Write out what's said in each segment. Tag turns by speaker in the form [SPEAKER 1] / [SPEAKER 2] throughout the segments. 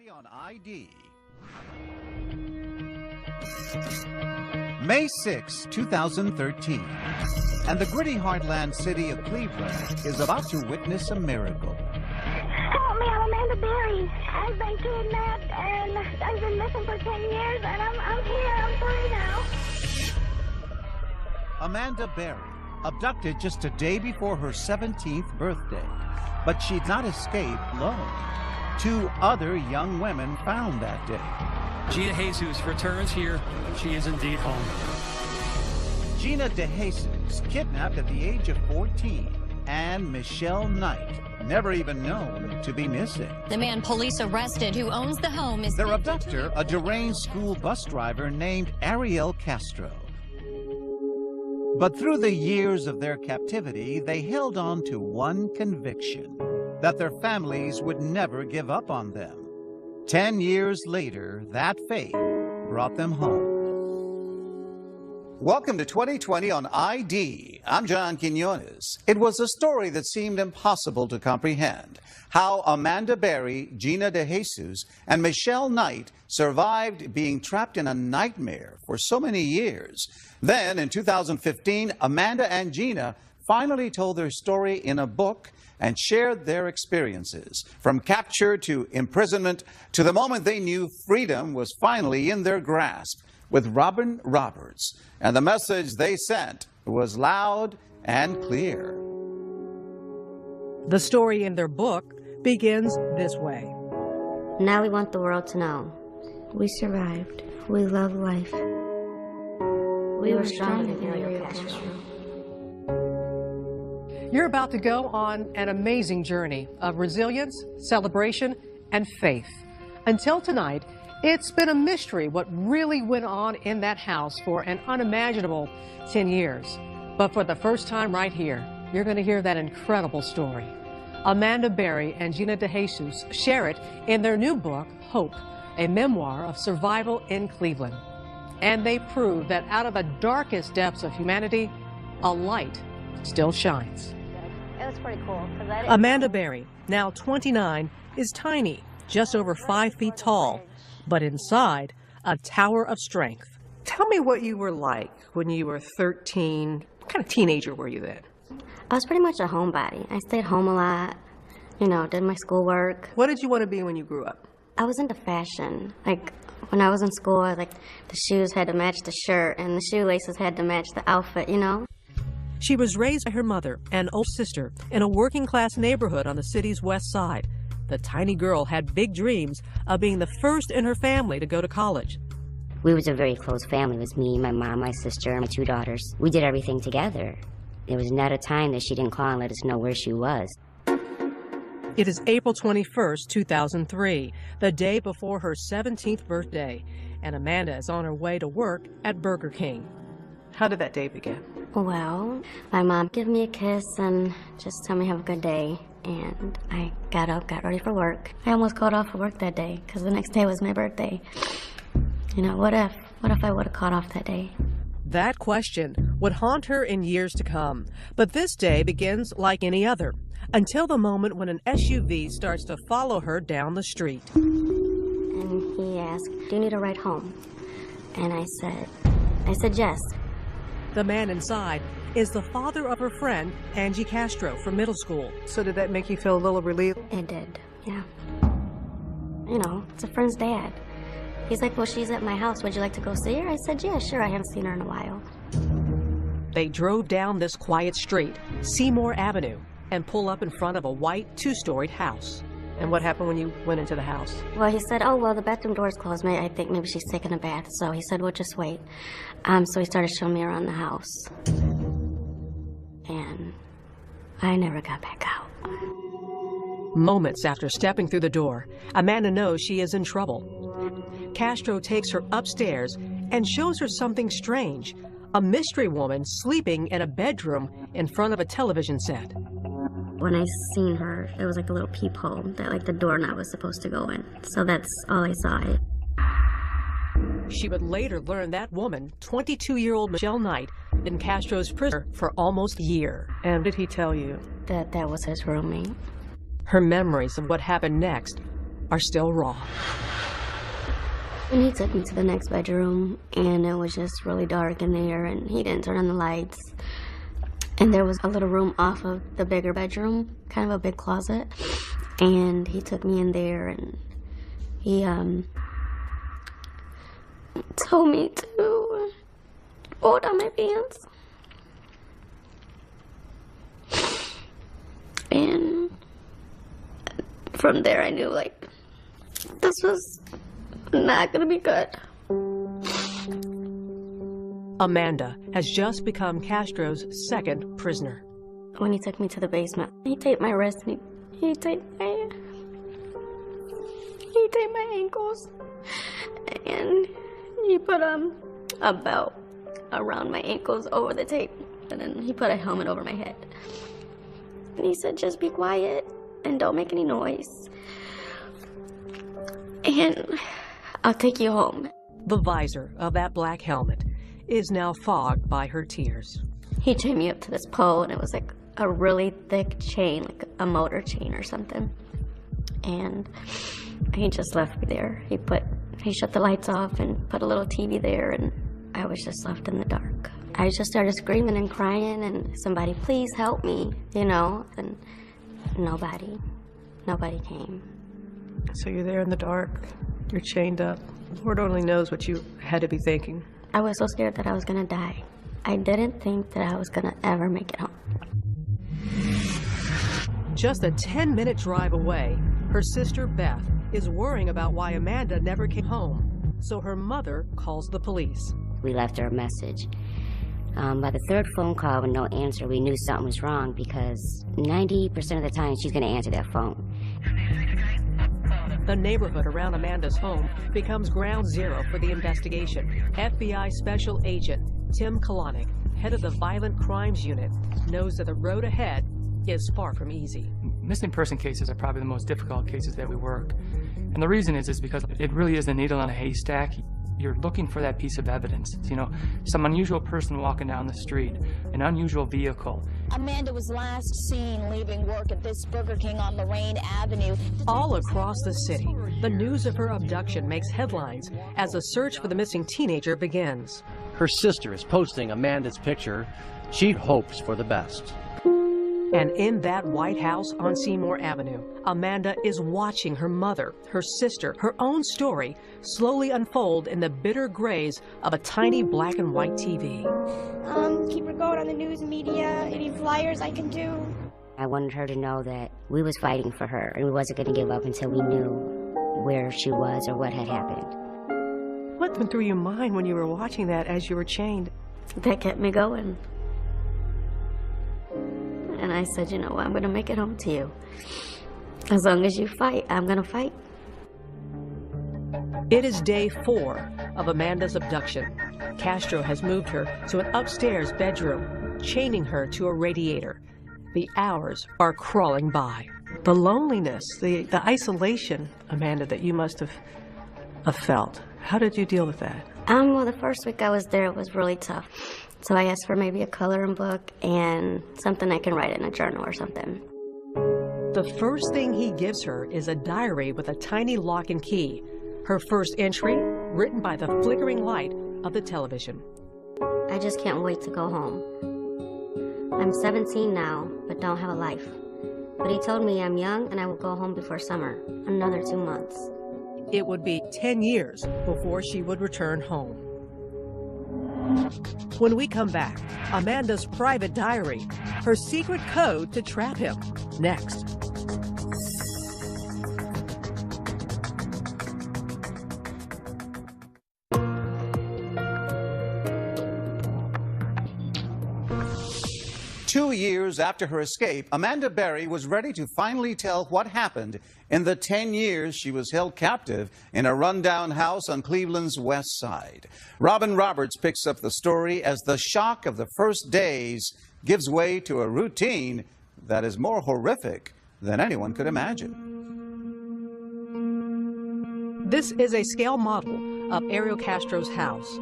[SPEAKER 1] On ID. May 6, 2013, and the gritty heartland city of Cleveland is about to witness a miracle.
[SPEAKER 2] Help me, I'm Amanda Berry. I've been kidnapped and I've been missing for 10 years and I'm here, I'm free now.
[SPEAKER 1] Amanda Berry, abducted just a day before her 17th birthday, but she'd not escaped alone. Two other young women found that day.
[SPEAKER 3] Gina DeJesus returns here. She is indeed home.
[SPEAKER 1] Gina DeJesus, kidnapped at the age of 14, and Michelle Knight, never even known to be missing.
[SPEAKER 4] The man police arrested who owns the home is...
[SPEAKER 1] Their abductor, a deranged school bus driver named Ariel Casrto. But through the years of their captivity, they held on to one conviction: that their families would never give up on them. 10 years later, that fate brought them home. Welcome to 2020 on ID. I'm John Quinones. It was a story that seemed impossible to comprehend. How Amanda Berry, Gina DeJesus, and Michelle Knight survived being trapped in a nightmare for so many years. Then, in 2015, Amanda and Gina finally told their story in a book and shared their experiences, from capture to imprisonment to the moment they knew freedom was finally in their grasp, with Robin Roberts. And the message they sent was loud and clear.
[SPEAKER 5] The story in their book begins this way.
[SPEAKER 6] Now we want the world to know. We survived. We love life. We were stronger than Ariel Castro.
[SPEAKER 5] You're about to go on an amazing journey of resilience, celebration, and faith. Until tonight, it's been a mystery what really went on in that house for an unimaginable 10 years. But for the first time right here, you're going to hear that incredible story. Amanda Berry and Gina DeJesus share it in their new book, Hope, a memoir of survival in Cleveland. And they prove that out of the darkest depths of humanity, a light still shines.
[SPEAKER 6] It was pretty cool.
[SPEAKER 5] Amanda Berry, now 29, is tiny, just over 5 feet tall, but inside, a tower of strength. Tell me what you were like when you were 13. What kind of teenager were you then?
[SPEAKER 6] I was pretty much a homebody. I stayed home a lot, did my schoolwork.
[SPEAKER 5] What did you want to be when you grew up?
[SPEAKER 6] I was into fashion. Like, when I was in school, the shoes had to match the shirt and the shoelaces had to match the outfit,
[SPEAKER 5] She was raised by her mother and older sister in a working-class neighborhood on the city's west side. The tiny girl had big dreams of being the first in her family to go to college.
[SPEAKER 7] We was a very close family. It was me, my mom, my sister, and my 2 daughters. We did everything together. There was not a time that she didn't call and let us know where she was.
[SPEAKER 5] It is April 21st, 2003, the day before her 17th birthday, and Amanda is on her way to work at Burger King. How did that day begin?
[SPEAKER 6] Well, my mom gave me a kiss and just told me have a good day. And I got up, got ready for work. I almost called off for work that day because the next day was my birthday. What if I would have called off that day?
[SPEAKER 5] That question would haunt her in years to come. But this day begins like any other, until the moment when an SUV starts to follow her down the street.
[SPEAKER 6] And he asked, "Do you need a ride home?" And I said yes.
[SPEAKER 5] The man inside is the father of her friend, Angie Castro, from middle school. So did that make you feel a little relieved?
[SPEAKER 6] It did, yeah. It's a friend's dad. He's like, "Well, she's at my house. Would you like to go see her?" I said, "Yeah, sure. I haven't seen her in a while."
[SPEAKER 5] They drove down this quiet street, Seymour Avenue, and pull up in front of a white 2-storied house. And what happened when you went into the house?
[SPEAKER 6] Well, he said, "Oh, well, the bathroom door's closed. I think maybe she's taking a bath." So he said, "Well, just wait." So he started showing me around the house. And I never got back out.
[SPEAKER 5] Moments after stepping through the door, Amanda knows she is in trouble. Castro takes her upstairs and shows her something strange, a mystery woman sleeping in a bedroom in front of a television set.
[SPEAKER 6] When I seen her, it was like a little peephole that the doorknob was supposed to go in. So that's all I saw.
[SPEAKER 5] She would later learn that woman, 22-year-old Michelle Knight, in Castro's prison for almost a year. And did he tell you?
[SPEAKER 6] That was his roommate.
[SPEAKER 5] Her memories of what happened next are still raw.
[SPEAKER 6] And he took me to the next bedroom, and it was just really dark in there, and he didn't turn on the lights. And there was a little room off of the bigger bedroom, kind of a big closet. And he took me in there, and he told me to pull down my pants. And from there I knew, like, this was not gonna be good.
[SPEAKER 5] Amanda has just become Castro's second prisoner.
[SPEAKER 6] When he took me to the basement, he taped my wrist and he taped my ankles, and he put a belt around my ankles over the tape, and then he put a helmet over my head. And he said, just be quiet and don't make any noise, and I'll take you home.
[SPEAKER 5] The visor of that black helmet is now fogged by her tears.
[SPEAKER 6] He chained me up to this pole, and it was like a really thick chain, like a motor chain or something. And he just left me there. He shut the lights off and put a little TV there, and I was just left in the dark. I just started screaming and crying, and somebody, please help me, you know, and nobody came.
[SPEAKER 5] So you're there in the dark, you're chained up. Lord only knows what you had to be thinking.
[SPEAKER 6] I was so scared that I was gonna die. I didn't think that I was gonna ever make it home.
[SPEAKER 5] Just a 10-minute drive away, her sister Beth is worrying about why Amanda never came home. So her mother calls the police.
[SPEAKER 7] We left her a message. By the third phone call with no answer, we knew something was wrong because 90% of the time she's going to answer that phone.
[SPEAKER 5] The neighborhood around Amanda's home becomes ground zero for the investigation. FBI Special Agent Tim Kalanick, head of the Violent Crimes Unit, knows that the road ahead is far from easy.
[SPEAKER 8] Missing person cases are probably the most difficult cases that we work. And the reason is because it really is a needle in a haystack. You're looking for that piece of evidence. You know, some unusual person walking down the street, an unusual vehicle.
[SPEAKER 9] Amanda was last seen leaving work at this Burger King on Lorraine Avenue.
[SPEAKER 5] All across the city, the news of her abduction makes headlines as a search for the missing teenager begins.
[SPEAKER 10] Her sister is posting Amanda's picture. She hopes for the best.
[SPEAKER 5] And in that White House on Seymour Avenue, Amanda is watching her mother, her sister, her own story slowly unfold in the bitter grays of a tiny black and white TV.
[SPEAKER 2] Keep her going on the news media, any flyers I can do.
[SPEAKER 7] I wanted her to know that we was fighting for her and we wasn't going to give up until we knew where she was or what had happened.
[SPEAKER 5] What went through your mind when you were watching that as you were chained?
[SPEAKER 6] That kept me going. And I said, you know what, I'm going to make it home to you. As long as you fight, I'm going to fight.
[SPEAKER 5] It is day 4 of Amanda's abduction. Castro has moved her to an upstairs bedroom, chaining her to a radiator. The hours are crawling by. The loneliness, the isolation, Amanda, that you must have felt. How did you deal with that?
[SPEAKER 6] Well, the first week I was there, it was really tough. So I asked for maybe a coloring book and something I can write in a journal or something.
[SPEAKER 5] The first thing he gives her is a diary with a tiny lock and key. Her first entry, written by the flickering light of the television.
[SPEAKER 6] I just can't wait to go home. I'm 17 now, but don't have a life. But he told me I'm young and I will go home before summer, another 2 months.
[SPEAKER 5] It would be 10 years before she would return home. When we come back, Amanda's private diary, her secret code to trap him, next.
[SPEAKER 1] Two years after her escape, Amanda Berry was ready to finally tell what happened in the 10 years she was held captive in a rundown house on Cleveland's west side. Robin Roberts picks up the story as the shock of the first days gives way to a routine that is more horrific than anyone could imagine.
[SPEAKER 5] This is a scale model of Ariel Castro's house.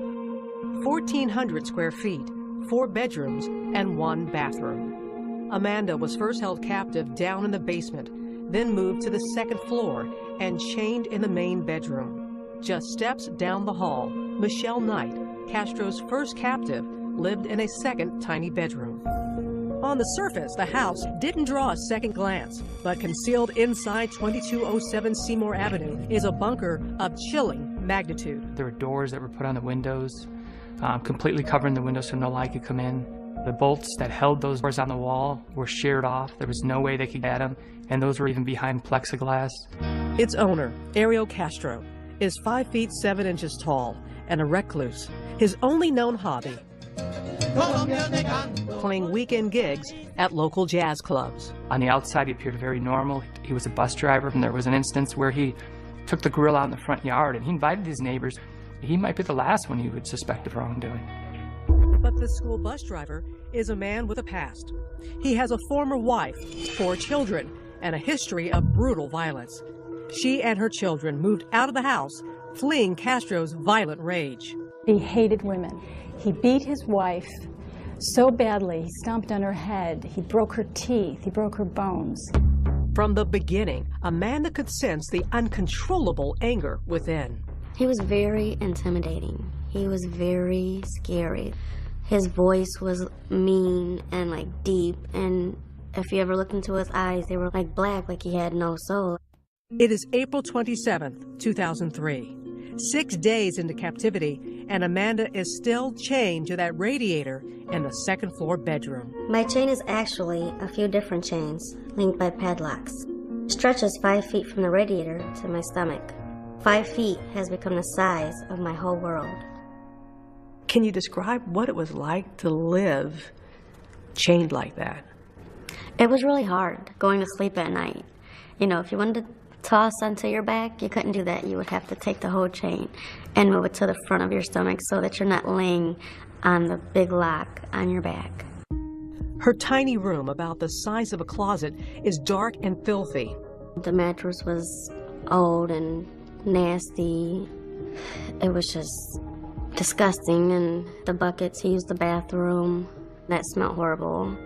[SPEAKER 5] 1,400 square feet. 4 bedrooms and 1 bathroom. Amanda was first held captive down in the basement. then moved to the second floor and chained in the main bedroom. Just steps down the hall, Michelle Knight, Castro's first captive, lived in a second tiny bedroom. On the surface, the house didn't draw a second glance, but concealed inside 2207 Seymour Avenue is a bunker of chilling magnitude.
[SPEAKER 8] There were doors that were put on the windows, completely covering the windows so no light could come in. The bolts that held those doors on the wall were sheared off. There was no way they could get them, and those were even behind plexiglass.
[SPEAKER 5] Its owner, Ariel Casrto, is 5 feet 7 inches tall and a recluse. His only known hobby, playing weekend gigs at local jazz clubs.
[SPEAKER 8] On the outside, he appeared very normal. He was a bus driver, and there was an instance where he took the grill out in the front yard, and he invited his neighbors. He might be the last one you would suspect of wrongdoing.
[SPEAKER 5] But the school bus driver is a man with a past. He has a former wife, 4 children, and a history of brutal violence. She and her children moved out of the house, fleeing Castro's violent rage.
[SPEAKER 11] He hated women. He beat his wife so badly, he stomped on her head, he broke her teeth, he broke her bones.
[SPEAKER 5] From the beginning, Amanda could sense the uncontrollable anger within.
[SPEAKER 6] He was very intimidating. He was very scary. His voice was mean and like deep, and if you ever looked into his eyes, they were like black, like he had no soul.
[SPEAKER 5] It is April 27th, 2003. 6 days into captivity, and Amanda is still chained to that radiator in the second floor bedroom.
[SPEAKER 6] My chain is actually a few different chains linked by padlocks. It stretches 5 feet from the radiator to my stomach. 5 feet has become the size of my whole world.
[SPEAKER 5] Can you describe what it was like to live chained like that?
[SPEAKER 6] It was really hard going to sleep at night. You know, if you wanted to toss onto your back, you couldn't do that. You would have to take the whole chain and move it to the front of your stomach so that you're not laying on the big lock on your back.
[SPEAKER 5] Her tiny room, about the size of a closet, is dark and filthy.
[SPEAKER 6] The mattress was old and nasty. It was just disgusting, and the buckets, he used the bathroom. That smelled horrible.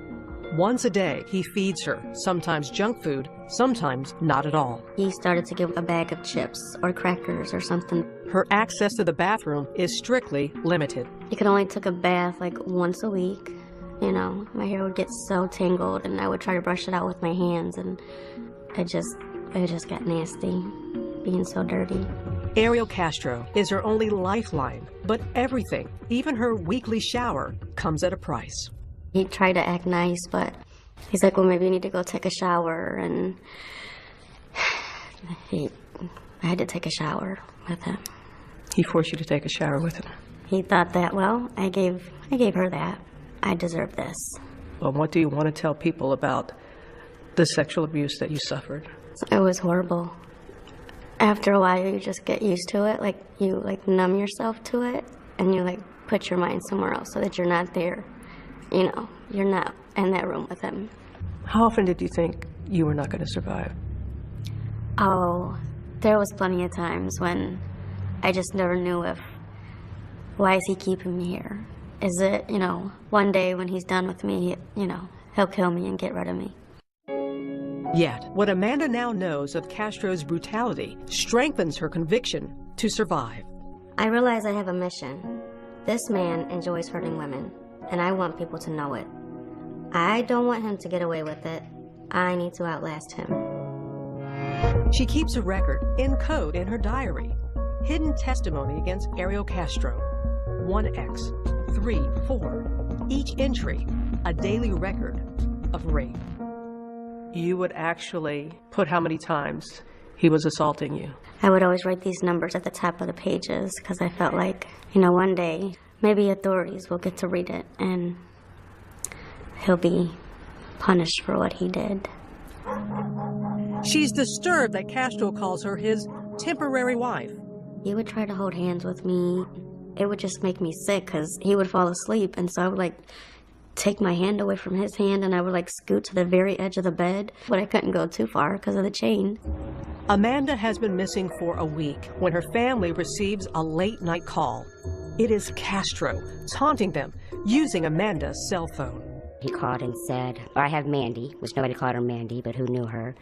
[SPEAKER 5] Once a day, he feeds her, sometimes junk food, sometimes not at all.
[SPEAKER 6] He started to give a bag of chips or crackers or something.
[SPEAKER 5] Her access to the bathroom is strictly limited.
[SPEAKER 6] You could only take a bath like once a week. You know, my hair would get so tangled, and I would try to brush it out with my hands, and it just got nasty, being so dirty.
[SPEAKER 5] Ariel Casrto is her only lifeline, but everything, even her weekly shower, comes at a price.
[SPEAKER 6] He tried to act nice, but he's like, well, maybe you need to go take a shower, and I had to take a shower with him.
[SPEAKER 5] He forced you to take a shower with him?
[SPEAKER 6] He thought that, well, I gave her that. I deserve this.
[SPEAKER 5] Well, what do you want to tell people about the sexual abuse that you suffered?
[SPEAKER 6] It was horrible. After a while, you just get used to it. Like, you numb yourself to it, and you put your mind somewhere else so that you're not there. You know, you're not in that room with him.
[SPEAKER 5] How often did you think you were not going to survive?
[SPEAKER 6] Oh, there was plenty of times when I just never knew why is he keeping me here? Is it, one day when he's done with me, he'll kill me and get rid of me.
[SPEAKER 5] Yet, what Amanda now knows of Castro's brutality strengthens her conviction to survive.
[SPEAKER 6] I realize I have a mission. This man enjoys hurting women, and I want people to know it. I don't want him to get away with it. I need to outlast him.
[SPEAKER 5] She keeps a record in code in her diary. Hidden testimony against Ariel Casrto. 1X, 3, 4. Each entry, a daily record of rape. You would actually put how many times he was assaulting you?
[SPEAKER 6] I would always write these numbers at the top of the pages because I felt like, one day maybe authorities will get to read it and he'll be punished for what he did.
[SPEAKER 5] She's disturbed that Casrto calls her his temporary wife.
[SPEAKER 6] He would try to hold hands with me. It would just make me sick because he would fall asleep, and so I would take my hand away from his hand, and I would scoot to the very edge of the bed, but I couldn't go too far because of the chain.
[SPEAKER 5] Amanda has been missing for a week when her family receives a late-night call. It is Casrto taunting them using Amanda's cell phone.
[SPEAKER 7] He called and said, I have Mandy, which nobody called her Mandy, but who knew her.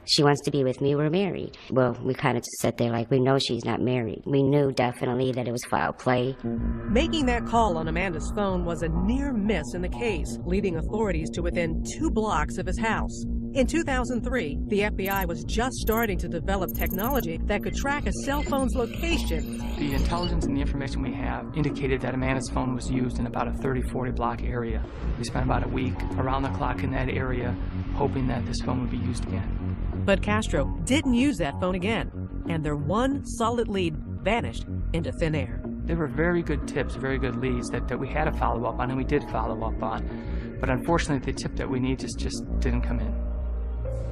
[SPEAKER 7] She wants to be with me. We're married. Well, we kind of just sat there like we know she's not married. We knew definitely that it was foul play.
[SPEAKER 5] Making that call on Amanda's phone was a near miss in the case, leading authorities to within 2 blocks of his house. In 2003, the FBI was just starting to develop technology that could track a cell phone's location.
[SPEAKER 8] The intelligence and the information we have indicated that Amanda's phone was used in about a 30-40 block area. We spent about a week around the clock in that area, hoping that this phone would be used again.
[SPEAKER 5] But Casrto didn't use that phone again, and their one solid lead vanished into thin air.
[SPEAKER 8] They were very good tips, very good leads that we had to follow up on, and we did follow up on. But unfortunately, the tip that we need just didn't come in.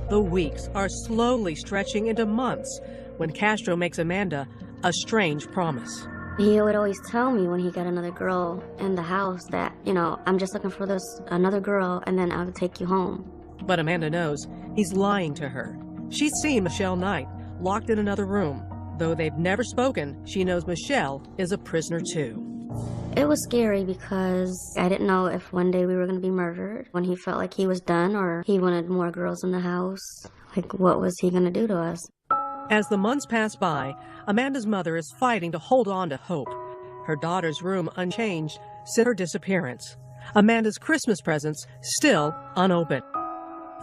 [SPEAKER 5] The weeks are slowly stretching into months when Casrto makes Amanda a strange promise.
[SPEAKER 6] He would always tell me when he got another girl in the house that, you know, I'm just looking for another girl and then I'll take you home.
[SPEAKER 5] But Amanda knows he's lying to her. She's seen Michelle Knight locked in another room. Though they've never spoken, she knows Michelle is a prisoner too.
[SPEAKER 6] It was scary because I didn't know if one day we were going to be murdered, when he felt like he was done or he wanted more girls in the house. Like, what was he going to do to us?
[SPEAKER 5] As the months pass by, Amanda's mother is fighting to hold on to hope. Her daughter's room unchanged since her disappearance. Amanda's Christmas presents still unopened.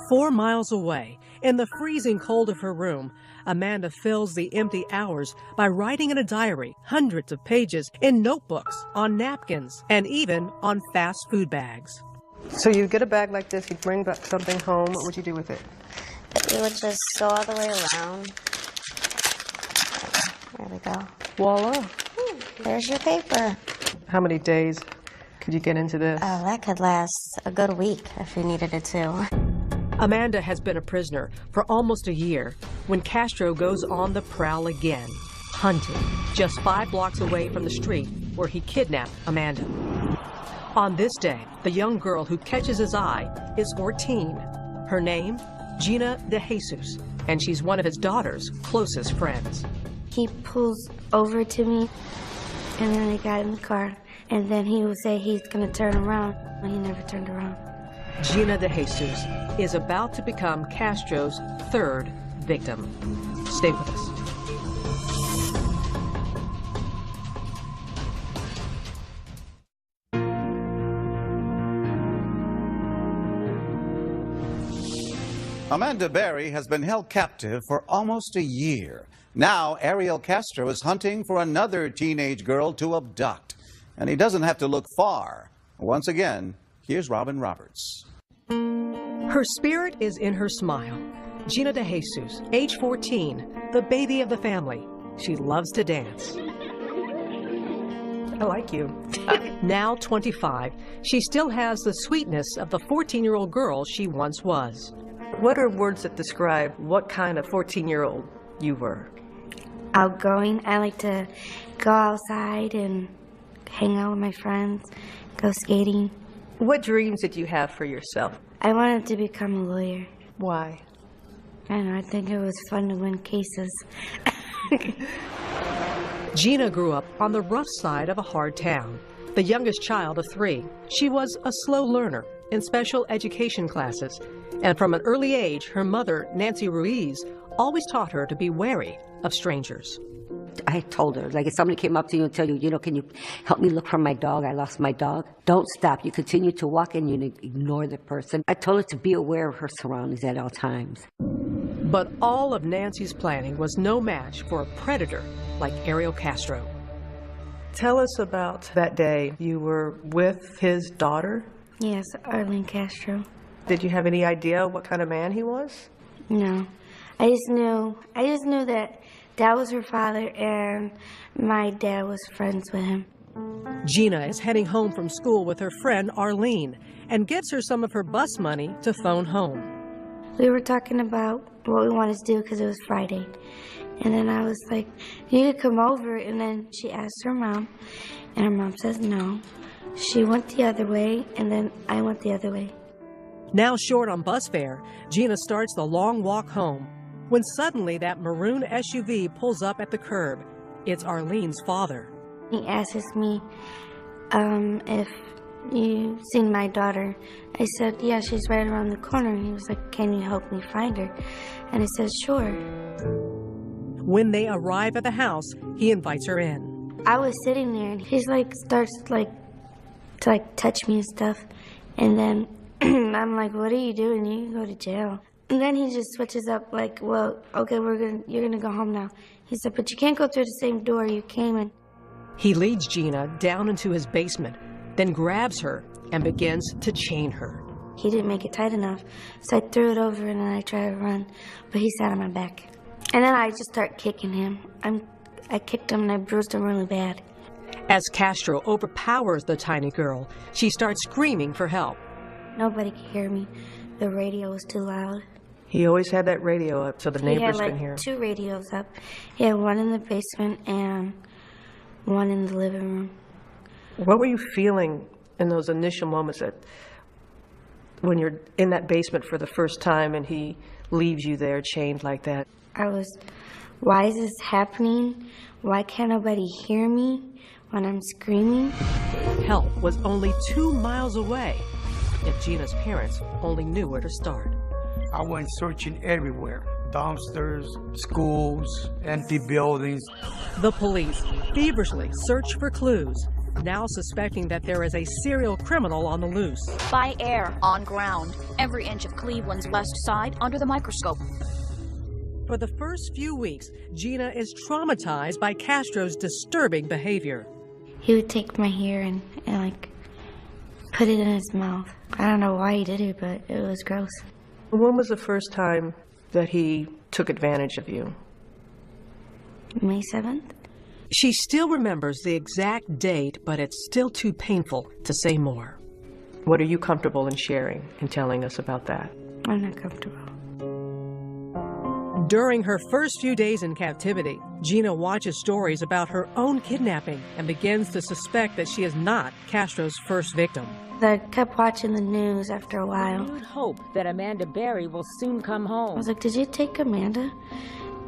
[SPEAKER 5] 4 miles away, in the freezing cold of her room, Amanda fills the empty hours by writing in a diary, hundreds of pages, in notebooks, on napkins, and even on fast food bags.
[SPEAKER 12] So you get a bag like this, you'd bring back something home, what would you do with it?
[SPEAKER 6] We would just sew all the way around. There we go.
[SPEAKER 12] Voila.
[SPEAKER 6] There's your paper.
[SPEAKER 12] How many days could you get into this?
[SPEAKER 6] Oh, that could last a good week if you needed it to.
[SPEAKER 5] Amanda has been a prisoner for almost a year when Casrto goes on the prowl again, hunting just 5 blocks away from the street where he kidnapped Amanda. On this day, the young girl who catches his eye is 14. Her name, Gina DeJesus, and she's one of his daughter's closest friends.
[SPEAKER 6] He pulls over to me, and then I got in the car, and then he would say he's going to turn around, and he never turned around.
[SPEAKER 5] Gina DeJesus is about to become Castro's 3rd victim. Stay with us.
[SPEAKER 1] Amanda Berry has been held captive for almost a year. Now, Ariel Casrto is hunting for another teenage girl to abduct. And he doesn't have to look far. Once again, here's Robin Roberts.
[SPEAKER 5] Her spirit is in her smile. Gina DeJesus, age 14, the baby of the family. She loves to dance.
[SPEAKER 12] I like you.
[SPEAKER 5] Now 25, she still has the sweetness of the 14-year-old girl she once was.
[SPEAKER 12] What are words that describe what kind of 14-year-old you were?
[SPEAKER 6] Outgoing. I like to go outside and hang out with my friends, go skating.
[SPEAKER 12] What dreams did you have for yourself?
[SPEAKER 6] I wanted to become a lawyer.
[SPEAKER 12] Why?
[SPEAKER 6] I don't know, I think it was fun to win cases.
[SPEAKER 5] Gina grew up on the rough side of a hard town. The youngest child of 3, she was a slow learner in special education classes. And from an early age, her mother, Nancy Ruiz, always taught her to be wary of strangers.
[SPEAKER 13] I told her, like, if somebody came up to you and tell you, can you help me look for my dog? I lost my dog. Don't stop. You continue to walk and you ignore the person. I told her to be aware of her surroundings at all times.
[SPEAKER 5] But all of Nancy's planning was no match for a predator like Ariel Casrto.
[SPEAKER 12] Tell us about that day you were with his daughter.
[SPEAKER 6] Yes, Ariel Casrto.
[SPEAKER 12] Did you have any idea what kind of man he was?
[SPEAKER 6] No. I just knew that Dad was her father and my dad was friends with him.
[SPEAKER 5] Gina is heading home from school with her friend Arlene and gives her some of her bus money to phone home.
[SPEAKER 6] We were talking about what we wanted to do because it was Friday. And then I was like, you could come over. And then she asked her mom, and her mom says no. She went the other way, and then I went the other way.
[SPEAKER 5] Now short on bus fare, Gina starts the long walk home when suddenly that maroon SUV pulls up at the curb. It's Arlene's father.
[SPEAKER 6] He asks me if you seen my daughter? I said, yeah, she's right around the corner. He was like, can you help me find her? And I said, sure.
[SPEAKER 5] When they arrive at the house, he invites her in.
[SPEAKER 6] I was sitting there, and he's like, starts to touch me and stuff. And then I'm like, what are you doing? You can go to jail. And then he just switches up like, well, okay, you're gonna go home now. He said, but you can't go through the same door you came in.
[SPEAKER 5] He leads Gina down into his basement, then grabs her and begins to chain her.
[SPEAKER 6] He didn't make it tight enough, so I threw it over and then I tried to run, but he sat on my back. And then I just started kicking him. I kicked him and I bruised him really bad.
[SPEAKER 5] As Casrto overpowers the tiny girl, she starts screaming for help.
[SPEAKER 6] Nobody could hear me. The radio was too loud.
[SPEAKER 12] He always had that radio up so the neighbors can hear.
[SPEAKER 6] He had 2 radios up. He had one in the basement and one in the living room.
[SPEAKER 12] What were you feeling in those initial moments when you're in that basement for the first time and he leaves you there chained like that?
[SPEAKER 6] I was, why is this happening? Why can't nobody hear me when I'm screaming?
[SPEAKER 5] Help was only 2 miles away. If Gina's parents only knew where to start.
[SPEAKER 14] I went searching everywhere. Dumpsters, schools, empty buildings.
[SPEAKER 5] The police feverishly search for clues, now suspecting that there is a serial criminal on the loose.
[SPEAKER 9] By air, on ground, every inch of Cleveland's west side under the microscope.
[SPEAKER 5] For the first few weeks, Gina is traumatized by Castro's disturbing behavior.
[SPEAKER 6] He would take my hair and put it in his mouth. I don't know why he did it, but it was gross.
[SPEAKER 12] When was the first time that he took advantage of you?
[SPEAKER 6] May 7th.
[SPEAKER 5] She still remembers the exact date, but it's still too painful to say more.
[SPEAKER 12] What are you comfortable in sharing and telling us about that?
[SPEAKER 6] I'm not comfortable.
[SPEAKER 5] During her first few days in captivity, Gina watches stories about her own kidnapping and begins to suspect that she is not Castro's first victim.
[SPEAKER 6] I kept watching the news after a while.
[SPEAKER 15] You would hope that Amanda Berry will soon come home.
[SPEAKER 6] I was like, did you take Amanda?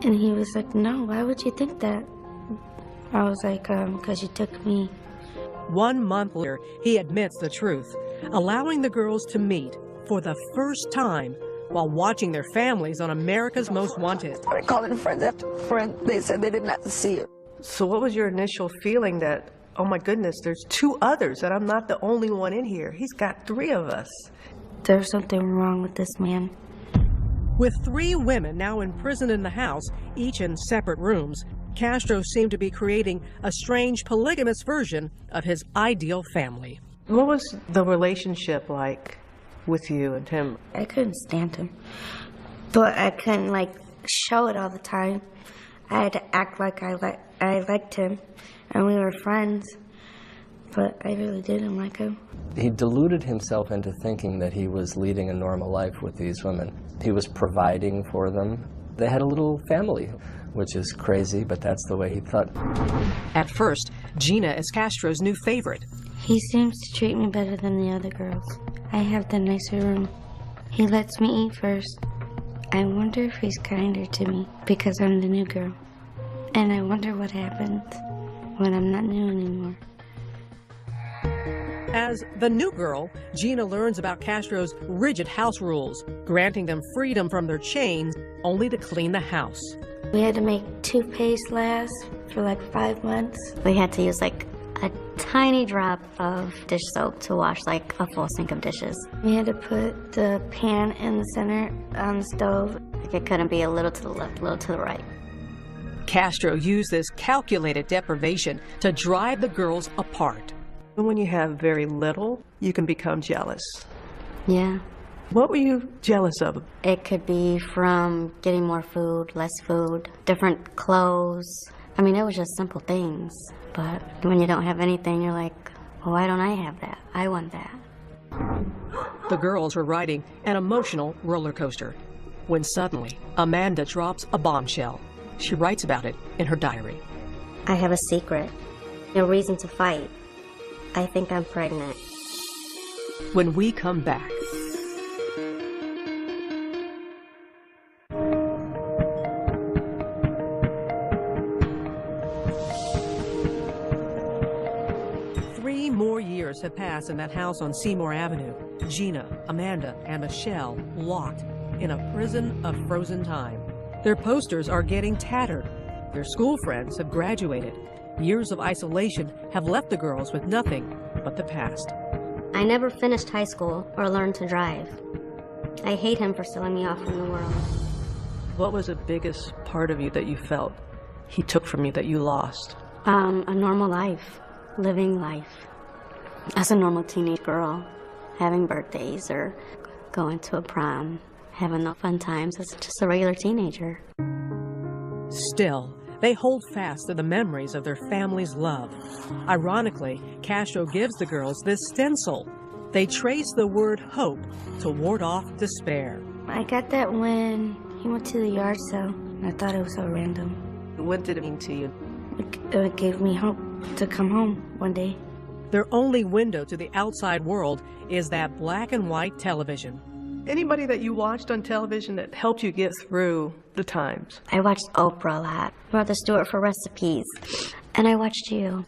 [SPEAKER 6] And he was like, no, why would you think that? I was like, because you took me.
[SPEAKER 5] 1 month later, he admits the truth, allowing the girls to meet for the first time while watching their families on America's Most Wanted.
[SPEAKER 16] I called in friends after friends. They said they did not see her.
[SPEAKER 12] So what was your initial feeling that, oh my goodness, there's 2 others, that I'm not the only one in here? He's got 3 of us.
[SPEAKER 6] There's something wrong with this man.
[SPEAKER 5] With 3 women now imprisoned in the house, each in separate rooms, Casrto seemed to be creating a strange polygamous version of his ideal family.
[SPEAKER 12] What was the relationship like with you and him?
[SPEAKER 6] I couldn't stand him, but I couldn't show it all the time. I had to act like I liked him, and we were friends, but I really didn't like him.
[SPEAKER 10] He deluded himself into thinking that he was leading a normal life with these women. He was providing for them. They had a little family, which is crazy, but that's the way he thought.
[SPEAKER 5] At first, Gina is Castro's new favorite.
[SPEAKER 6] He seems to treat me better than the other girls. I have the nicer room. He lets me eat first. I wonder if he's kinder to me because I'm the new girl. And I wonder what happens when I'm not new anymore.
[SPEAKER 5] As the new girl, Gina learns about Castro's rigid house rules, granting them freedom from their chains only to clean the house.
[SPEAKER 6] We had to make toothpaste last for 5 months.
[SPEAKER 7] We had to use a tiny drop of dish soap to wash a full sink of dishes.
[SPEAKER 6] We had to put the pan in the center on the stove.
[SPEAKER 7] It couldn't be a little to the left, a little to the right.
[SPEAKER 5] Castro used this calculated deprivation to drive the girls apart.
[SPEAKER 12] When you have very little, you can become jealous.
[SPEAKER 7] Yeah.
[SPEAKER 12] What were you jealous of?
[SPEAKER 7] It could be from getting more food, less food, different clothes. I mean, it was just simple things. But when you don't have anything, you're like, well, why don't I have that? I want that.
[SPEAKER 5] The girls were riding an emotional roller coaster when suddenly Amanda drops a bombshell. She writes about it in her diary.
[SPEAKER 7] I have a secret. No reason to fight. I think I'm pregnant.
[SPEAKER 5] When we come back. 3 more years have passed in that house on Seymour Avenue. Gina, Amanda, and Michelle locked in a prison of frozen time. Their posters are getting tattered. Their school friends have graduated. Years of isolation have left the girls with nothing but the past.
[SPEAKER 6] I never finished high school or learned to drive. I hate him for selling me off from the world.
[SPEAKER 12] What was the biggest part of you that you felt he took from you that you lost?
[SPEAKER 6] A normal life, living life. As a normal teenage girl, having birthdays or going to a prom, having the fun times as just a regular teenager.
[SPEAKER 5] Still, they hold fast to the memories of their family's love. Ironically, Casrto gives the girls this stencil. They trace the word hope to ward off despair.
[SPEAKER 6] I got that when he went to the yard sale. I thought it was so random.
[SPEAKER 12] What did it mean to you?
[SPEAKER 6] It gave me hope to come home one day.
[SPEAKER 5] Their only window to the outside world is that black and white television.
[SPEAKER 12] Anybody that you watched on television that helped you get through the times?
[SPEAKER 6] I watched Oprah a lot, Martha Stewart for recipes, and I watched you.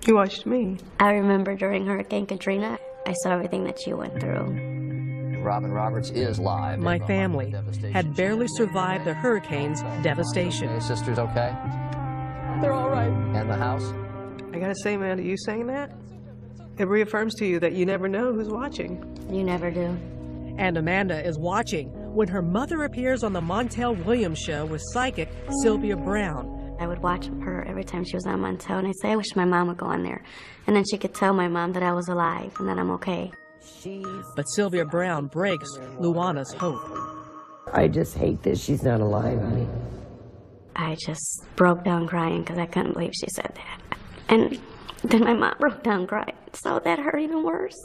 [SPEAKER 12] You watched me?
[SPEAKER 6] I remember during Hurricane Katrina, I saw everything that you went through.
[SPEAKER 10] Robin Roberts is live.
[SPEAKER 5] My family had barely survived the hurricane's devastation.
[SPEAKER 10] Your sister's okay?
[SPEAKER 12] They're all right.
[SPEAKER 10] And the house?
[SPEAKER 12] I gotta say, Amanda, you saying that? It reaffirms to you that you never know who's watching.
[SPEAKER 6] You never do.
[SPEAKER 5] And Amanda is watching when her mother appears on the Montel Williams show with psychic Sylvia Brown.
[SPEAKER 6] I would watch her every time she was on Montel, and I'd say, I wish my mom would go on there. And then she could tell my mom that I was alive and that I'm okay.
[SPEAKER 5] But Sylvia Brown breaks Luana's hope.
[SPEAKER 16] I just hate that she's not alive.
[SPEAKER 6] I just broke down crying because I couldn't believe she said that. And then my mom broke down crying, so that hurt even worse.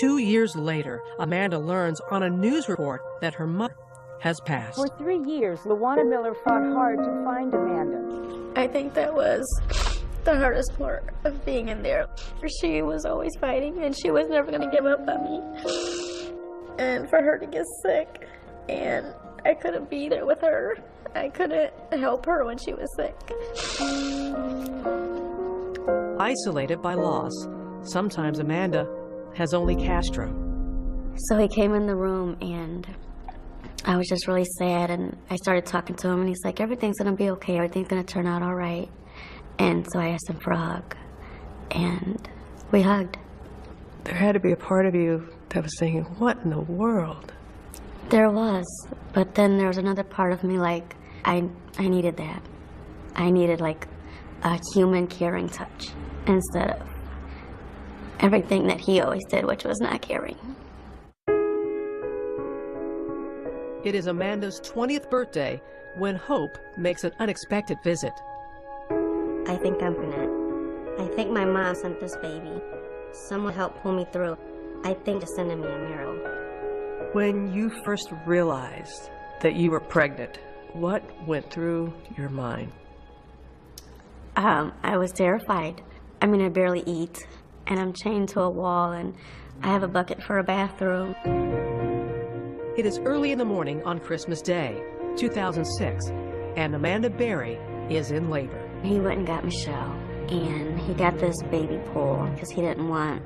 [SPEAKER 5] 2 years later, Amanda learns on a news report that her mother has passed.
[SPEAKER 15] For 3 years, Luana Miller fought hard to find Amanda.
[SPEAKER 6] I think that was the hardest part of being in there. She was always fighting, and she was never going to give up on me. And for her to get sick, and I couldn't be there with her. I couldn't help her when she was sick.
[SPEAKER 5] Isolated by loss, sometimes Amanda has only Casrto.
[SPEAKER 6] So he came in the room, and I was just really sad, and I started talking to him, and he's like, everything's going to be okay. Everything's going to turn out all right. And so I asked him for a hug, and we hugged.
[SPEAKER 12] There had to be a part of you that was thinking, what in the world?
[SPEAKER 6] There was, but then there was another part of me like, I needed that. I needed like a human caring touch instead of everything that he always did, which was not caring.
[SPEAKER 5] It is Amanda's 20th birthday when Hope makes an unexpected visit.
[SPEAKER 6] I think I'm pregnant. I think my mom sent this baby. Someone helped pull me through. I think just sending me a miracle.
[SPEAKER 12] When you first realized that you were pregnant, what went through your mind?
[SPEAKER 6] I was terrified. I mean, I barely eat, and I'm chained to a wall, and I have a bucket for a bathroom.
[SPEAKER 5] It is early in the morning on Christmas Day, 2006, and Amanda Berry is in labor.
[SPEAKER 6] He went and got Michelle, and he got this baby pool because he didn't want,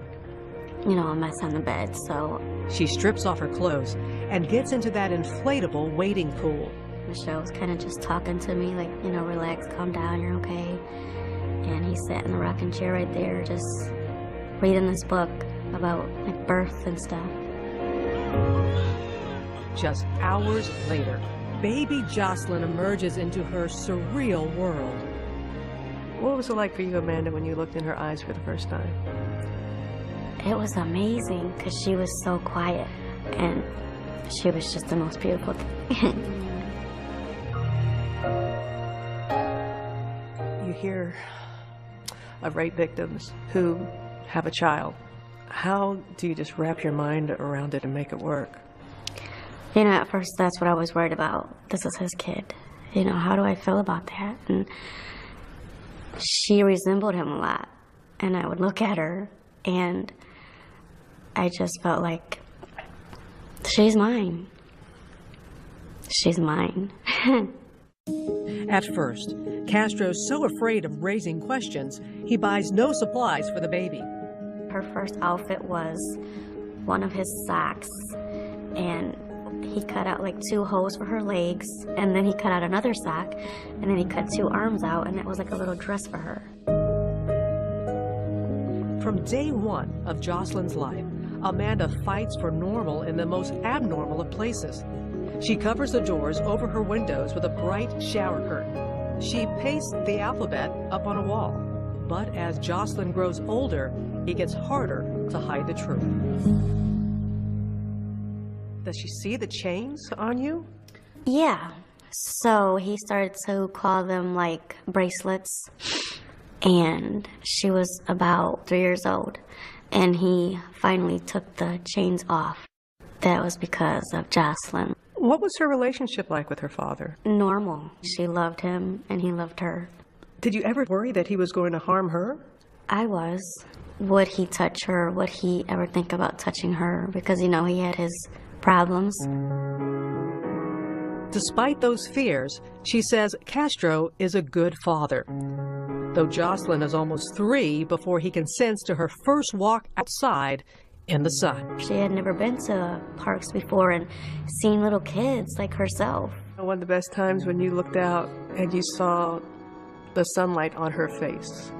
[SPEAKER 6] you know, a mess on the bed, so.
[SPEAKER 5] She strips off her clothes and gets into that inflatable wading pool.
[SPEAKER 6] Michelle was kind of just talking to me like, you know, relax, calm down, you're okay. And he sat in the rocking chair right there just reading this book about like birth and stuff.
[SPEAKER 5] Just hours later, baby Jocelyn emerges into her surreal world.
[SPEAKER 12] What was it like for you, Amanda, when you looked in her eyes for the first time?
[SPEAKER 6] It was amazing because she was so quiet and she was just the most beautiful thing.
[SPEAKER 12] You hear of rape victims who have a child. How do you just wrap your mind around it and make it work?
[SPEAKER 6] You know, at first that's what I was worried about. This is his kid. You know, how do I feel about that? And she resembled him a lot. And I would look at her and I just felt like, she's mine. She's mine.
[SPEAKER 5] At first, Castro's so afraid of raising questions, he buys no supplies for the baby.
[SPEAKER 6] her first outfit was one of his socks, and he cut out like 2 holes for her legs, and then he cut out another sock, and then he cut 2 arms out, and it was like a little dress for her.
[SPEAKER 5] From day one of Jocelyn's life, Amanda fights for normal in the most abnormal of places. She covers the doors over her windows with a bright shower curtain. She pastes the alphabet up on a wall. But as Jocelyn grows older, it gets harder to hide the truth. Does she see the chains on you?
[SPEAKER 6] Yeah. So he started to call them like bracelets, and she was about 3 years old, and he finally took the chains off. That was because of Jocelyn.
[SPEAKER 12] What was her relationship like with her father?
[SPEAKER 6] Normal. She loved him, and he loved her.
[SPEAKER 12] Did you ever worry that he was going to harm her?
[SPEAKER 6] I was. Would he touch her? Would he ever think about touching her? Because, you know, he had his problems.
[SPEAKER 5] Despite those fears, she says Casrto is a good father. Though Jocelyn is almost 3 before he consents to her first walk outside in the sun.
[SPEAKER 6] She had never been to parks before and seen little kids like herself.
[SPEAKER 12] One of the best times when you looked out and you saw the sunlight on her face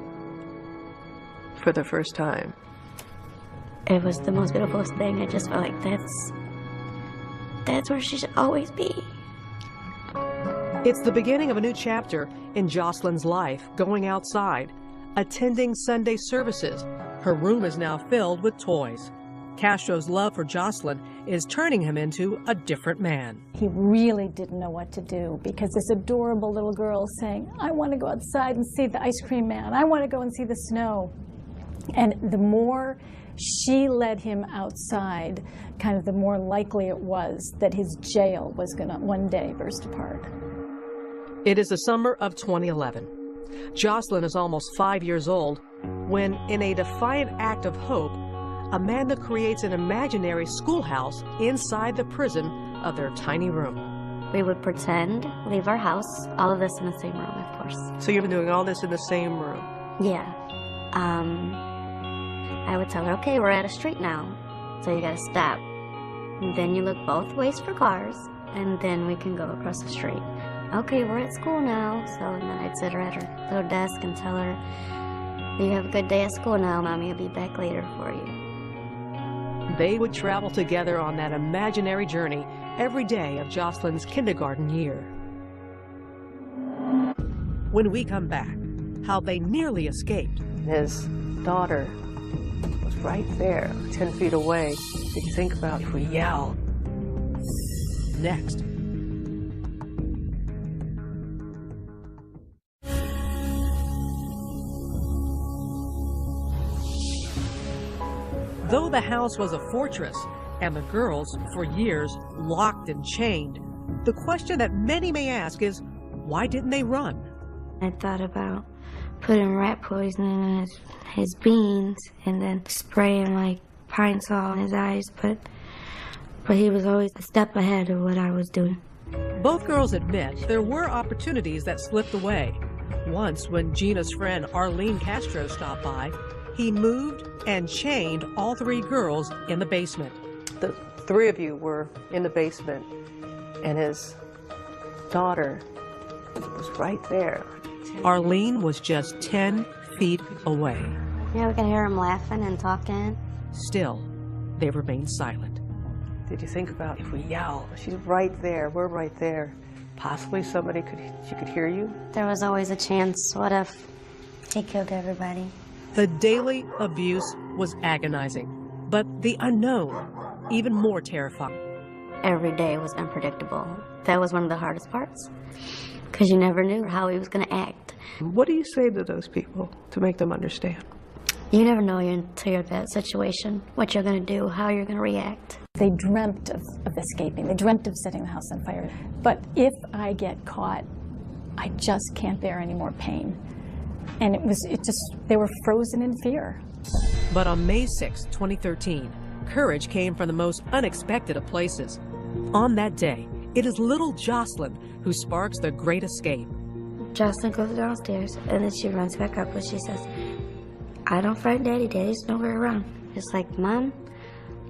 [SPEAKER 12] for the first time.
[SPEAKER 6] It was the most beautiful thing. I just felt like that's where she should always be.
[SPEAKER 5] It's the beginning of a new chapter in Jocelyn's life, going outside, attending Sunday services. Her room is now filled with toys. Castro's love for Jocelyn is turning him into a different man.
[SPEAKER 11] He really didn't know what to do because this adorable little girl saying, I want to go outside and see the ice cream man. I want to go and see the snow. And the more she led him outside, kind of the more likely it was that his jail was going to one day burst apart.
[SPEAKER 5] It is the summer of 2011. Jocelyn is almost 5 years old when, in a defiant act of hope, Amanda creates an imaginary schoolhouse inside the prison of their tiny room.
[SPEAKER 6] We would pretend, leave our house, all of this in the same room, of course.
[SPEAKER 12] So you've been doing all this in the same room?
[SPEAKER 6] Yeah. I would tell her, okay, we're at a street now, so you gotta stop. And then you look both ways for cars, and then we can go across the street. Okay, we're at school now, so and then I'd sit her at her little desk and tell her, you have a good day at school now, Mommy will be back later for you.
[SPEAKER 5] They would travel together on that imaginary journey every day of Jocelyn's kindergarten year. When we come back, how they nearly escaped.
[SPEAKER 12] His daughter was right there, 10 feet away. Did you think about if we yelled?
[SPEAKER 5] Next. Though the house was a fortress and the girls, for years, locked and chained, the question that many may ask is, why didn't they run?
[SPEAKER 6] I thought about putting rat poison in his beans and then spraying like pine saw in his eyes, but he was always a step ahead of what I was doing.
[SPEAKER 5] Both girls admit there were opportunities that slipped away. Once, when Gina's friend Arlene Casrto stopped by, he moved and chained all 3 girls in the basement.
[SPEAKER 12] The 3 of you were in the basement, and his daughter was right there.
[SPEAKER 5] Arlene was just 10 feet away.
[SPEAKER 6] Yeah, we can hear him laughing and talking.
[SPEAKER 5] Still, they remained silent.
[SPEAKER 12] Did you think about if we yell? She's right there, we're right there. Possibly she could hear you?
[SPEAKER 6] There was always a chance. What if he killed everybody?
[SPEAKER 5] The daily abuse was agonizing, but the unknown, even more terrifying.
[SPEAKER 6] Every day was unpredictable. That was one of the hardest parts, because you never knew how he was going to act.
[SPEAKER 12] What do you say to those people to make them understand?
[SPEAKER 6] You never know until you're in that situation, what you're going to do, how you're going to react.
[SPEAKER 11] They dreamt of escaping. They dreamt of setting the house on fire. But if I get caught, I just can't bear any more pain. And they were frozen in fear.
[SPEAKER 5] But on May 6, 2013, courage came from the most unexpected of places. On that day, it is little Jocelyn who sparks the great escape.
[SPEAKER 6] Jocelyn goes downstairs, and then she runs back up, and she says, I don't find Daddy. Daddy's nowhere around. It's like, Mom,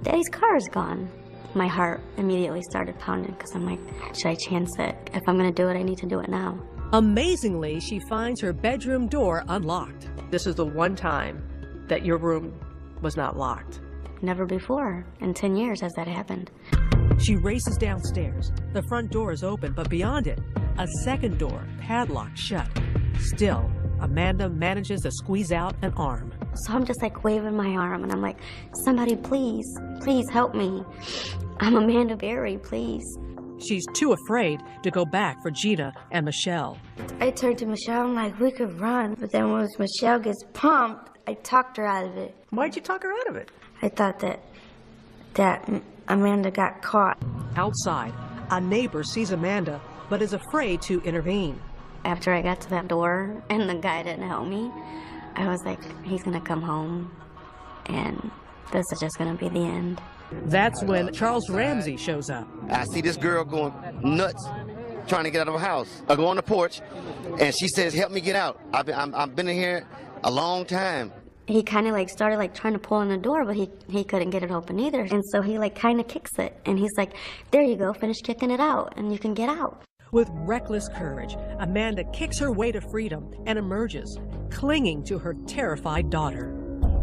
[SPEAKER 6] Daddy's car is gone. My heart immediately started pounding because I'm like, should I chance it? If I'm going to do it, I need to do it now.
[SPEAKER 5] Amazingly, she finds her bedroom door unlocked.
[SPEAKER 12] This is the one time that your room was not locked.
[SPEAKER 6] Never before. In 10 years has that happened.
[SPEAKER 5] She races downstairs. The front door is open, but beyond it, a second door, padlocked shut. Still, Amanda manages to squeeze out an arm.
[SPEAKER 6] So I'm just like waving my arm and I'm like, somebody please, please help me. I'm Amanda Berry, please.
[SPEAKER 5] She's too afraid to go back for Gina and Michelle.
[SPEAKER 6] I turned to Michelle, I'm like, we could run. But then once Michelle gets pumped, I talked her out of it.
[SPEAKER 12] Why'd you talk her out of it?
[SPEAKER 6] I thought that Amanda got caught.
[SPEAKER 5] Outside, a neighbor sees Amanda, but is afraid to intervene.
[SPEAKER 6] After I got to that door and the guy didn't help me, I was like, he's gonna come home and this is just gonna be the end.
[SPEAKER 5] That's when Charles Ramsey shows up.
[SPEAKER 17] I see this girl going nuts, trying to get out of her house. I go on the porch and she says, help me get out. I've been in here a long time.
[SPEAKER 6] He kind of like started like trying to pull on the door, but he couldn't get it open either. And so he like kind of kicks it and he's like, there you go, finish kicking it out and you can get out.
[SPEAKER 5] With reckless courage, Amanda kicks her way to freedom and emerges, clinging to her terrified daughter.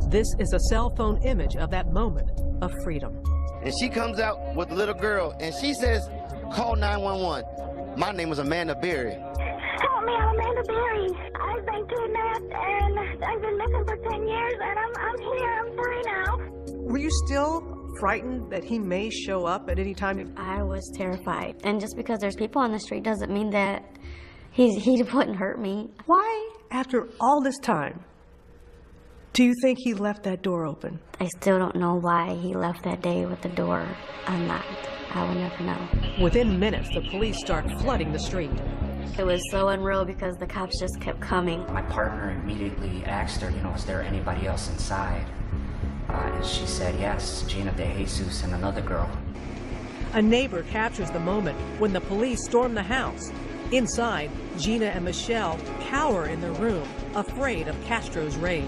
[SPEAKER 5] This is a cell phone image of that moment of freedom.
[SPEAKER 17] And she comes out with the little girl and she says, call 911. My name is Amanda Berry.
[SPEAKER 2] Help me, I'm Amanda Berry. I've been kidnapped and I've been missing for 10 years and I'm here, I'm free now.
[SPEAKER 12] Were you still frightened that he may show up at any time?
[SPEAKER 6] I was terrified. And just because there's people on the street doesn't mean that he wouldn't hurt me.
[SPEAKER 12] Why, after all this time, do you think he left that door open?
[SPEAKER 6] I still don't know why he left that day with the door unlocked. I will never know.
[SPEAKER 5] Within minutes, the police start flooding the street.
[SPEAKER 6] It was so unreal because the cops just kept coming.
[SPEAKER 18] My partner immediately asked her, is there anybody else inside? And she said, yes, Gina DeJesus and another girl.
[SPEAKER 5] A neighbor captures the moment when the police storm the house. Inside, Gina and Michelle cower in their room, afraid of Castro's rage.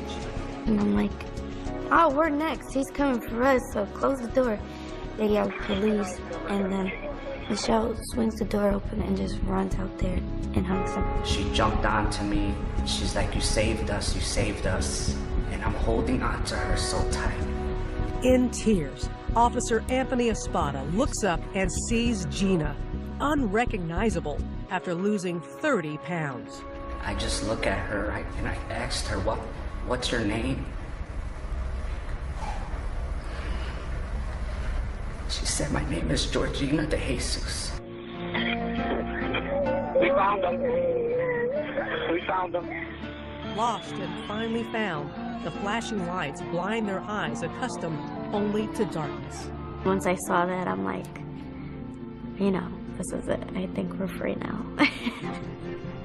[SPEAKER 6] And I'm like, oh, we're next. He's coming for us, so close the door. They yell police, and then Michelle swings the door open and just runs out there and hugs him.
[SPEAKER 18] She jumped onto me. She's like, you saved us, you saved us. And I'm holding on to her so tight.
[SPEAKER 5] In tears, Officer Anthony Espada looks up and sees Gina, unrecognizable after losing 30 pounds.
[SPEAKER 18] I just look at her and I asked her, what's your name? She said, my name is Georgina DeJesus.
[SPEAKER 2] We found them. We found them.
[SPEAKER 5] Lost and finally found, the flashing lights blind their eyes accustomed only to darkness.
[SPEAKER 6] Once I saw that, I'm like, this is it. I think we're free now.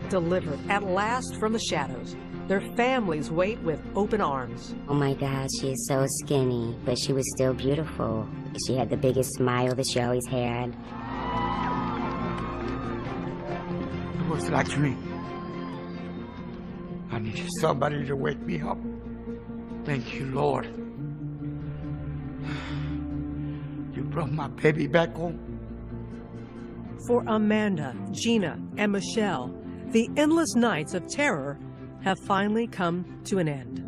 [SPEAKER 5] Delivered at last from the shadows, their families wait with open arms.
[SPEAKER 7] Oh my God, she is so skinny, but she was still beautiful. She had the biggest smile that she always had.
[SPEAKER 14] It was like me. I needed somebody to wake me up. Thank you, Lord. You brought my baby back home.
[SPEAKER 5] For Amanda, Gina, and Michelle, the endless nights of terror have finally come to an end.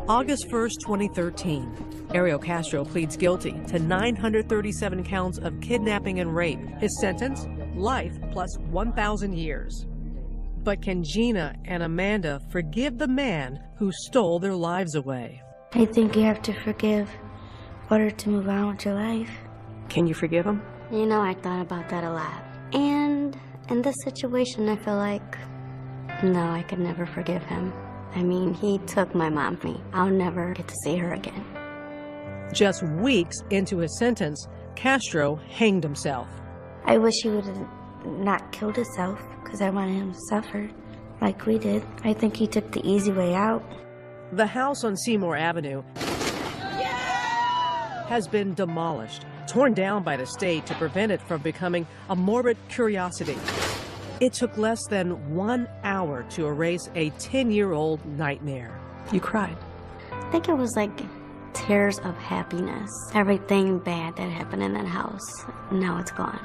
[SPEAKER 5] August 1st, 2013, Ariel Casrto pleads guilty to 937 counts of kidnapping and rape. His sentence, life plus 1,000 years. But can Gina and Amanda forgive the man who stole their lives away?
[SPEAKER 6] I think you have to forgive in order to move on with your life.
[SPEAKER 12] Can you forgive him?
[SPEAKER 6] I thought about that a lot. And in this situation, I feel like, no, I could never forgive him. I mean, he took my mom from me. I'll never get to see her again.
[SPEAKER 5] Just weeks into his sentence, Casrto hanged himself.
[SPEAKER 6] I wish he would have not killed himself because I wanted him to suffer like we did. I think he took the easy way out.
[SPEAKER 5] The house on Seymour Avenue has been demolished, torn down by the state to prevent it from becoming a morbid curiosity. It took less than 1 hour to erase a 10-year-old nightmare.
[SPEAKER 12] You cried.
[SPEAKER 6] I think it was like tears of happiness. Everything bad that happened in that house, now it's gone.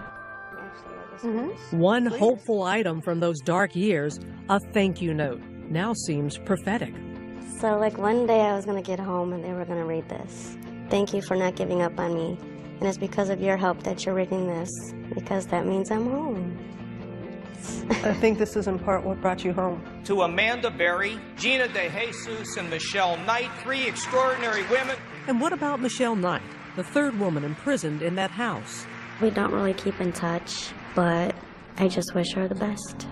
[SPEAKER 5] One hopeful item from those dark years, a thank you note, now seems prophetic.
[SPEAKER 6] So like one day I was gonna get home and they were gonna read this. Thank you for not giving up on me. And it's because of your help that you're reading this, because that means I'm home.
[SPEAKER 12] I think this is in part what brought you home.
[SPEAKER 19] To Amanda Berry, Gina DeJesus, and Michelle Knight, 3 extraordinary women.
[SPEAKER 5] And what about Michelle Knight, the third woman imprisoned in that house?
[SPEAKER 6] We don't really keep in touch, but I just wish her the best.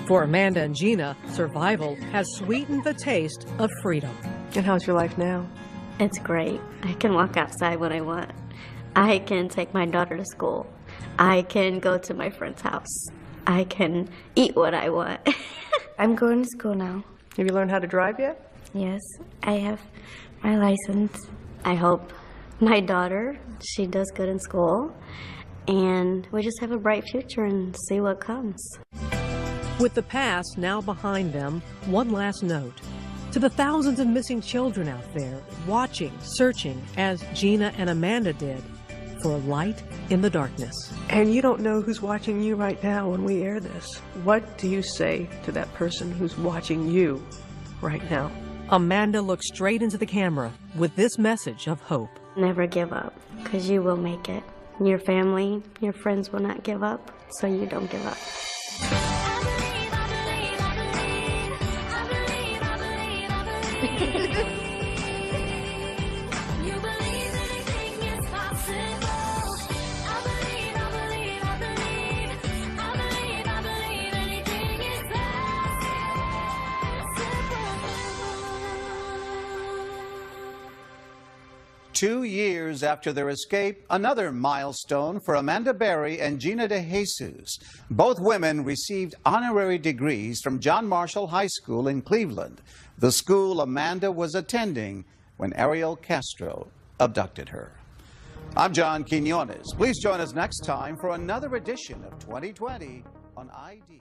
[SPEAKER 5] For Amanda and Gina, survival has sweetened the taste of freedom.
[SPEAKER 12] And how's your life now?
[SPEAKER 6] It's great. I can walk outside when I want. I can take my daughter to school. I can go to my friend's house. I can eat what I want. I'm going to school now.
[SPEAKER 12] Have you learned how to drive yet?
[SPEAKER 6] Yes, I have my license. I hope my daughter, she does good in school, and we just have a bright future and see what comes.
[SPEAKER 5] With the past now behind them, one last note. To the thousands of missing children out there, watching, searching, as Gina and Amanda did, for a light in the darkness.
[SPEAKER 12] And you don't know who's watching you right now when we air this. What do you say to that person who's watching you right now?
[SPEAKER 5] Amanda looked straight into the camera with this message of hope.
[SPEAKER 6] Never give up, because you will make it. Your family, your friends will not give up, so you don't give up.
[SPEAKER 1] Two years after their escape, another milestone for Amanda Berry and Gina DeJesus. Both women received honorary degrees from John Marshall High School in Cleveland, the school Amanda was attending when Ariel Casrto abducted her. I'm John Quinones. Please join us next time for another edition of 2020 on ID.